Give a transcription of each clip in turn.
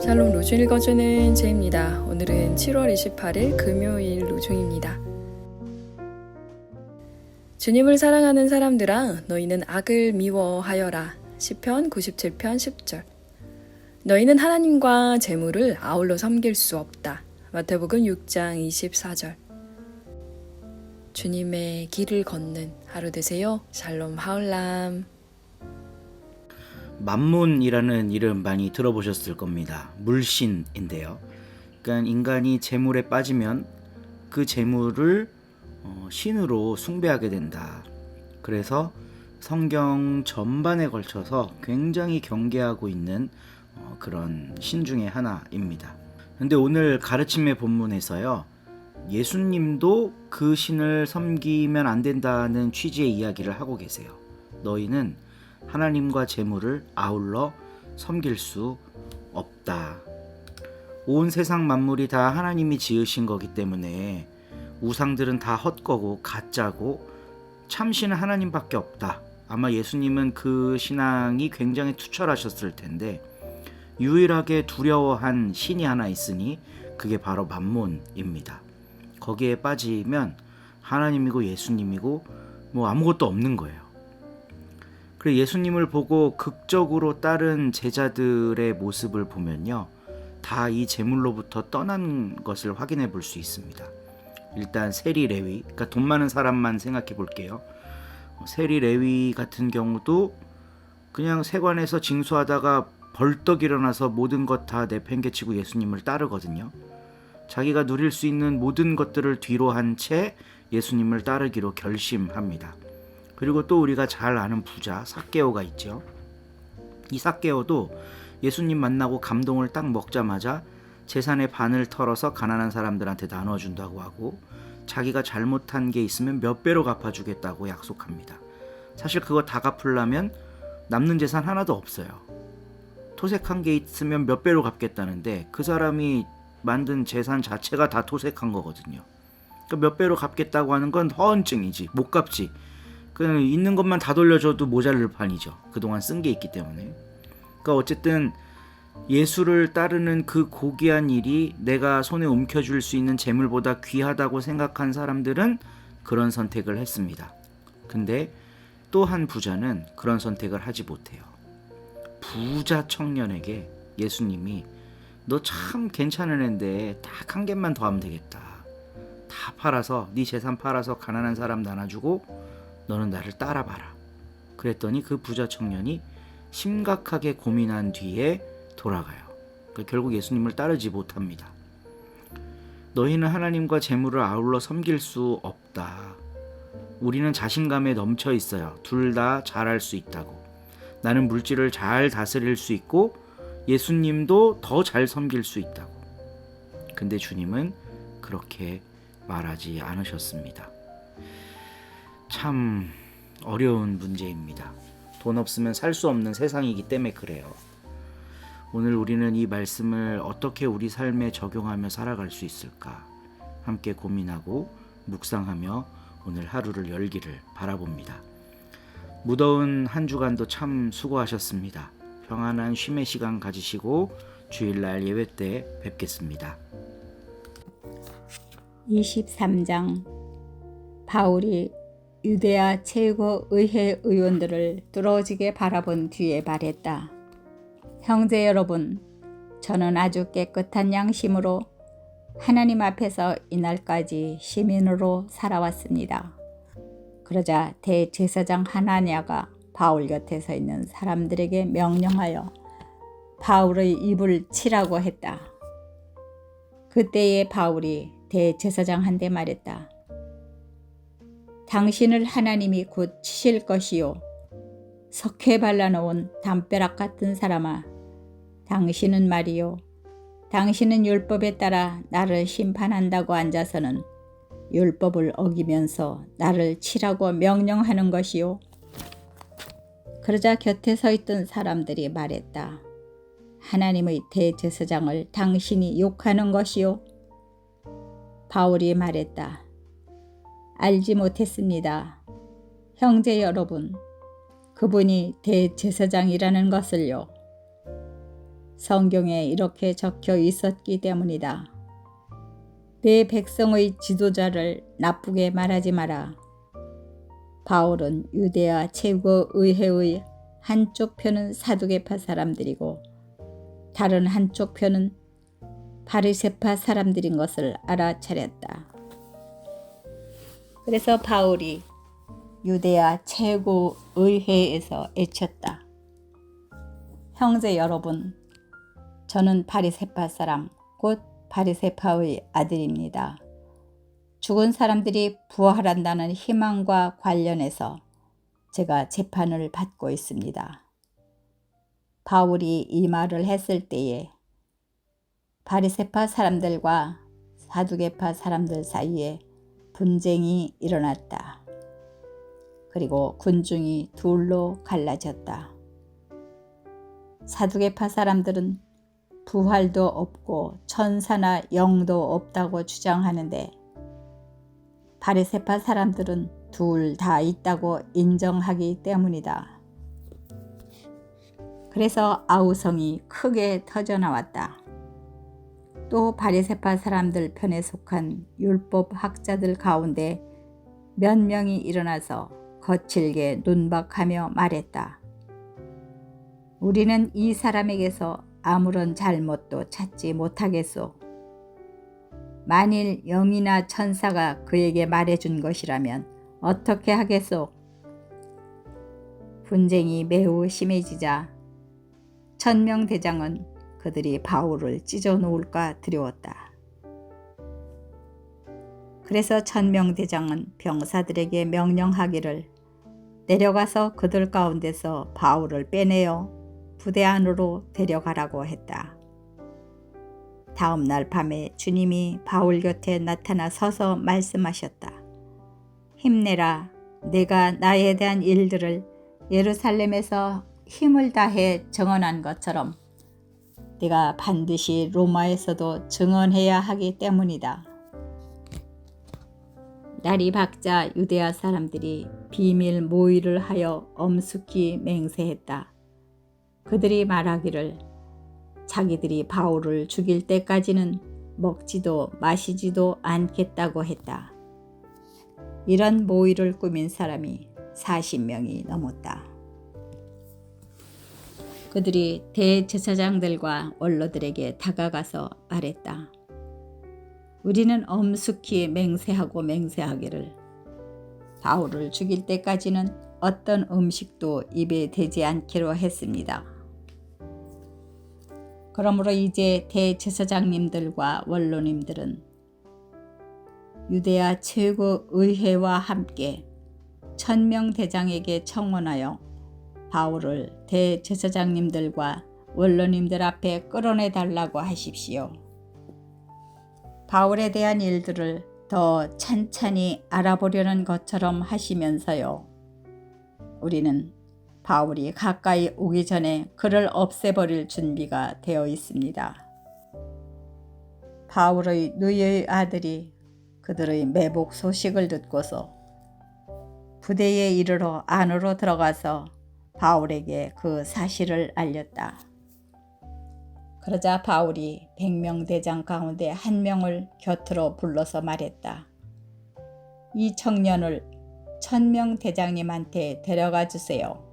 샬롬 로중 읽어주는 제입니다. 오늘은 7월 28일 금요일 로중입니다. 주님을 사랑하는 사람들아, 너희는 악을 미워하여라. 시편 97편 10절. 너희는 하나님과 재물을 아울러 섬길 수 없다. 마태복음 6장 24절. 주님의 길을 걷는 하루 되세요. 샬롬 하울람. 맘몬이라는 이름 많이 들어보셨을 겁니다. 물신인데요. 그러니까 인간이 재물에 빠지면 그 재물을 신으로 숭배하게 된다. 그래서 성경 전반에 걸쳐서 굉장히 경계하고 있는 그런 신 중에 하나입니다. 근데 오늘 가르침의 본문에서요, 예수님도 그 신을 섬기면 안 된다는 취지의 이야기를 하고 계세요. 너희는 하나님과 재물을 아울러 섬길 수 없다. 온 세상 만물이 다 하나님이 지으신 거기 때문에 우상들은 다 헛거고 가짜고 참신은 하나님밖에 없다. 아마 예수님은 그 신앙이 굉장히 투철하셨을 텐데 유일하게 두려워한 신이 하나 있으니 그게 바로 맘몬입니다. 거기에 빠지면 하나님이고 예수님이고 뭐 아무것도 없는 거예요. 그래, 예수님을 보고 극적으로 따른 제자들의 모습을 보면요, 다 이 재물로부터 떠난 것을 확인해 볼 수 있습니다. 일단 세리 레위, 그러니까 돈 많은 사람만 생각해 볼게요. 세리 레위 같은 경우도 그냥 세관에서 징수하다가 벌떡 일어나서 모든 것 다 내팽개치고 예수님을 따르거든요. 자기가 누릴 수 있는 모든 것들을 뒤로 한 채 예수님을 따르기로 결심합니다. 그리고 또 우리가 잘 아는 부자 삭개오가 있죠. 이 삭개오도 예수님 만나고 감동을 딱 먹자마자 재산의 반을 털어서 가난한 사람들한테 나눠준다고 하고 자기가 잘못한 게 있으면 몇 배로 갚아주겠다고 약속합니다. 사실 그거 다 갚으려면 남는 재산 하나도 없어요. 토색한 게 있으면 몇 배로 갚겠다는데 그 사람이 만든 재산 자체가 다 토색한 거거든요. 그러니까 몇 배로 갚겠다고 하는 건 허언증이지, 못 갚지. 그냥 있는 것만 다 돌려줘도 모자랄 판이죠. 그동안 쓴 게 있기 때문에. 그러니까 어쨌든 예수를 따르는 그 고귀한 일이 내가 손에 옮겨줄 수 있는 재물보다 귀하다고 생각한 사람들은 그런 선택을 했습니다. 근데 또 한 부자는 그런 선택을 하지 못해요. 부자 청년에게 예수님이 너 참 괜찮은 앤데 딱 한 개만 더 하면 되겠다. 다 팔아서 네 재산 팔아서 가난한 사람 나눠주고 너는 나를 따라봐라. 그랬더니 그 부자 청년이 심각하게 고민한 뒤에 돌아가요. 그러니까 결국 예수님을 따르지 못합니다. 너희는 하나님과 재물을 아울러 섬길 수 없다. 우리는 자신감에 넘쳐 있어요. 둘 다 잘할 수 있다고. 나는 물질을 잘 다스릴 수 있고 예수님도 더 잘 섬길 수 있다고. 근데 주님은 그렇게 말하지 않으셨습니다. 참 어려운 문제입니다. 돈 없으면 살 수 없는 세상이기 때문에 그래요. 오늘 우리는 이 말씀을 어떻게 우리 삶에 적용하며 살아갈 수 있을까? 함께 고민하고 묵상하며 오늘 하루를 열기를 바라봅니다. 무더운 한 주간도 참 수고하셨습니다. 평안한 쉼의 시간 가지시고 주일날 예배 때 뵙겠습니다. 23장. 바울이 유대아 최고의회 의원들을 뚫어지게 바라본 뒤에 말했다. 형제 여러분, 저는 아주 깨끗한 양심으로 하나님 앞에서 이날까지 시민으로 살아왔습니다. 그러자 대제사장 하나냐가 바울 곁에 서 있는 사람들에게 명령하여 바울의 입을 치라고 했다. 그때에 바울이 대제사장한테 말했다. 당신을 하나님이 곧 치실 것이요. 석회 발라놓은 담벼락 같은 사람아, 당신은 말이요. 당신은 율법에 따라 나를 심판한다고 앉아서는 율법을 어기면서 나를 치라고 명령하는 것이요. 그러자 곁에 서 있던 사람들이 말했다. 하나님의 대제사장을 당신이 욕하는 것이요. 바울이 말했다. 알지 못했습니다. 형제 여러분, 그분이 대제사장이라는 것을요. 성경에 이렇게 적혀 있었기 때문이다. 내 백성의 지도자를 나쁘게 말하지 마라. 바울은 유대아 최고의회의 한쪽 편은 사두개파 사람들이고 다른 한쪽 편은 바리새파 사람들인 것을 알아차렸다. 그래서 바울이 유대아 최고의회에서 외쳤다. 형제 여러분, 저는 바리새파 사람, 곧 바리새파의 아들입니다. 죽은 사람들이 부활한다는 희망과 관련해서 제가 재판을 받고 있습니다. 바울이 이 말을 했을 때에 바리새파 사람들과 사두개파 사람들 사이에 분쟁이 일어났다. 그리고 군중이 둘로 갈라졌다. 사두개파 사람들은 부활도 없고 천사나 영도 없다고 주장하는데 바리새파 사람들은 둘 다 있다고 인정하기 때문이다. 그래서 아우성이 크게 터져나왔다. 또 바리새파 사람들 편에 속한 율법 학자들 가운데 몇 명이 일어나서 거칠게 논박하며 말했다. 우리는 이 사람에게서 아무런 잘못도 찾지 못하겠소. 만일 영이나 천사가 그에게 말해준 것이라면 어떻게 하겠소? 분쟁이 매우 심해지자 천명대장은 그들이 바울을 찢어 놓을까 두려웠다. 그래서 천명대장은 병사들에게 명령하기를 내려가서 그들 가운데서 바울을 빼내어 부대 안으로 데려가라고 했다. 다음 날 밤에 주님이 바울 곁에 나타나 서서 말씀하셨다. 힘내라. 내가 나에 대한 일들을 예루살렘에서 힘을 다해 증언한 것처럼 네가 반드시 로마에서도 증언해야 하기 때문이다. 날이 밝자 유대아 사람들이 비밀 모의를 하여 엄숙히 맹세했다. 그들이 말하기를 자기들이 바울을 죽일 때까지는 먹지도 마시지도 않겠다고 했다. 이런 모의를 꾸민 사람이 40명이 넘었다. 그들이 대제사장들과 원로들에게 다가가서 말했다. 우리는 엄숙히 맹세하기를 바울을 죽일 때까지는 어떤 음식도 입에 대지 않기로 했습니다. 그러므로 이제 대제사장님들과 원로님들은 유대아 최고의회와 함께 천명대장에게 청원하여 바울을 대제사장님들과 원로님들 앞에 끌어내달라고 하십시오. 바울에 대한 일들을 더 찬찬히 알아보려는 것처럼 하시면서요. 우리는 바울이 가까이 오기 전에 그를 없애버릴 준비가 되어 있습니다. 바울의 누이의 아들이 그들의 매복 소식을 듣고서 부대에 이르러 안으로 들어가서 바울에게 그 사실을 알렸다. 그러자 바울이 100명 대장 가운데 한 명을 곁으로 불러서 말했다. 이 청년을 1000명 대장님한테 데려가 주세요.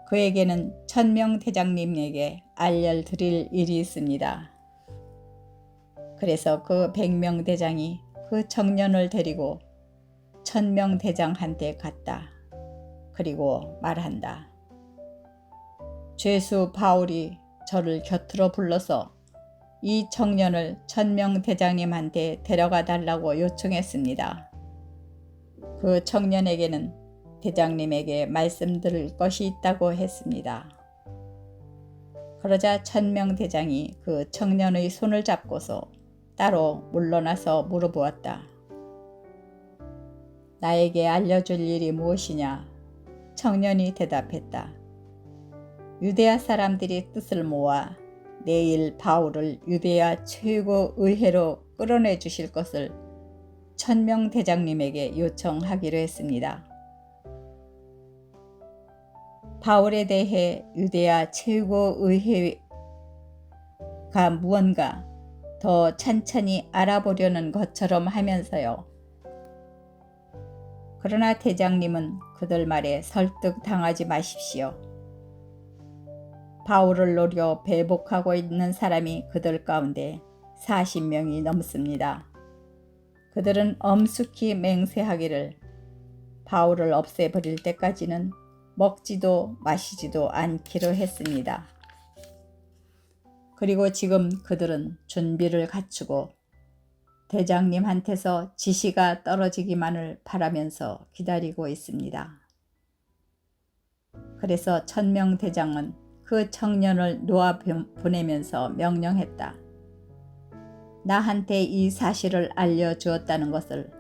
그에게는 1000명 대장님에게 알려드릴 일이 있습니다. 그래서 그 100명 대장이 그 청년을 데리고 1000명 대장한테 갔다. 그리고 말한다. 죄수 바울이 저를 곁으로 불러서 이 청년을 1000명 대장님한테 데려가 달라고 요청했습니다. 그 청년에게는 대장님에게 말씀드릴 것이 있다고 했습니다. 그러자 1000명 대장이 그 청년의 손을 잡고서 따로 물러나서 물어보았다. 나에게 알려줄 일이 무엇이냐? 청년이 대답했다. 유대아 사람들이 뜻을 모아 내일 바울을 유대아 최고의회로 끌어내 주실 것을 1000명 대장님에게 요청하기로 했습니다. 바울에 대해 유대아 최고의회 가 무언가 더 찬찬히 알아보려는 것처럼 하면서요. 그러나 대장님은 그들 말에 설득당하지 마십시오. 바울을 노려 배복하고 있는 사람이 그들 가운데 40명이 넘습니다. 그들은 엄숙히 맹세하기를 바울을 없애버릴 때까지는 먹지도 마시지도 않기로 했습니다. 그리고 지금 그들은 준비를 갖추고 대장님한테서 지시가 떨어지기만을 바라면서 기다리고 있습니다. 그래서 천명대장은 그 청년을 놓아 보내면서 명령했다. 나한테 이 사실을 알려주었다는 것을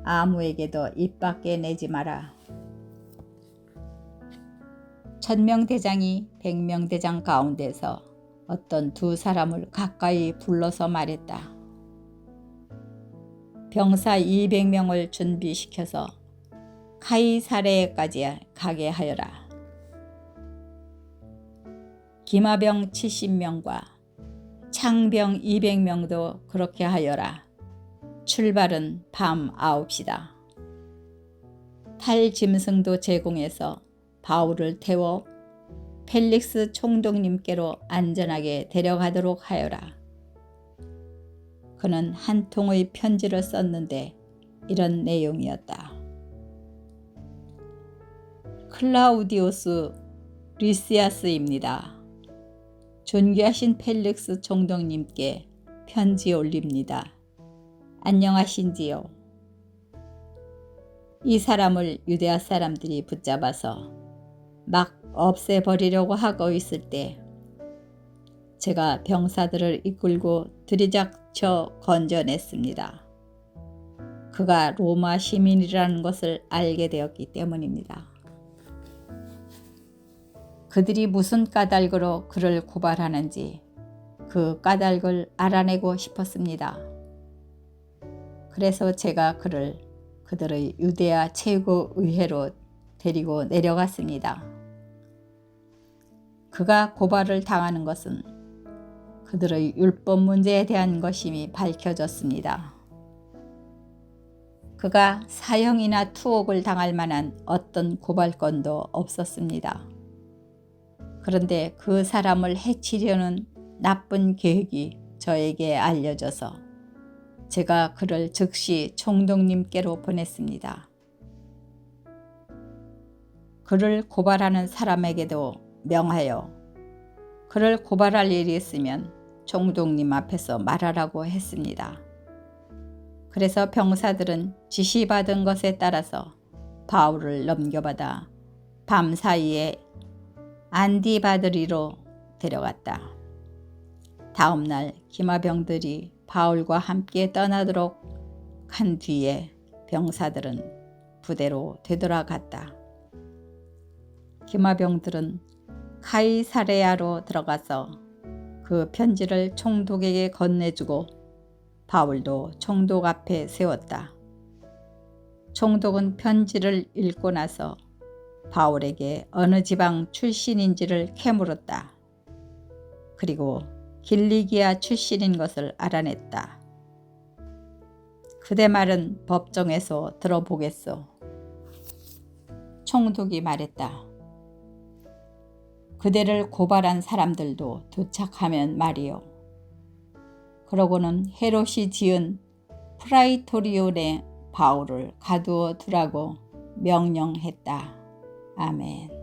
아무에게도 입 밖에 내지 마라. 천명대장이 백명대장 가운데서 어떤 두 사람을 가까이 불러서 말했다. 병사 200명을 준비시켜서 카이사레까지 가게 하여라. 기마병 70명과 창병 200명도 그렇게 하여라. 출발은 밤 9시다. 탈 짐승도 제공해서 바울을 태워 펠릭스 총독님께로 안전하게 데려가도록 하여라. 그는 한 통의 편지를 썼는데 이런 내용이었다. 클라우디우스 리시아스입니다. 존귀하신 펠릭스 총독님께 편지 올립니다. 안녕하신지요? 이 사람을 유대아 사람들이 붙잡아서 막 없애버리려고 하고 있을 때 제가 병사들을 이끌고 들이닥쳐 건져냈습니다. 그가 로마 시민이라는 것을 알게 되었기 때문입니다. 그들이 무슨 까닭으로 그를 고발하는지 그 까닭을 알아내고 싶었습니다. 그래서 제가 그를 그들의 유대아 최고의회로 데리고 내려갔습니다. 그가 고발을 당하는 것은 그들의 율법 문제에 대한 것임이 밝혀졌습니다. 그가 사형이나 투옥을 당할 만한 어떤 고발건도 없었습니다. 그런데 그 사람을 해치려는 나쁜 계획이 저에게 알려져서 제가 그를 즉시 총독님께로 보냈습니다. 그를 고발하는 사람에게도 명하여 그를 고발할 일이 있으면 총독님 앞에서 말하라고 했습니다. 그래서 병사들은 지시받은 것에 따라서 바울을 넘겨받아 밤 사이에 안디바드리로 데려갔다. 다음 날 기마병들이 바울과 함께 떠나도록 한 뒤에 병사들은 부대로 되돌아갔다. 기마병들은 카이사레아로 들어가서 그 편지를 총독에게 건네주고 바울도 총독 앞에 세웠다. 총독은 편지를 읽고 나서 바울에게 어느 지방 출신인지를 캐물었다. 그리고 길리기아 출신인 것을 알아냈다. 그대 말은 법정에서 들어보겠소. 총독이 말했다. 그대를 고발한 사람들도 도착하면 말이요. 그러고는 헤롯이 지은 프라이토리온에 바울을 가두어 두라고 명령했다. 아멘.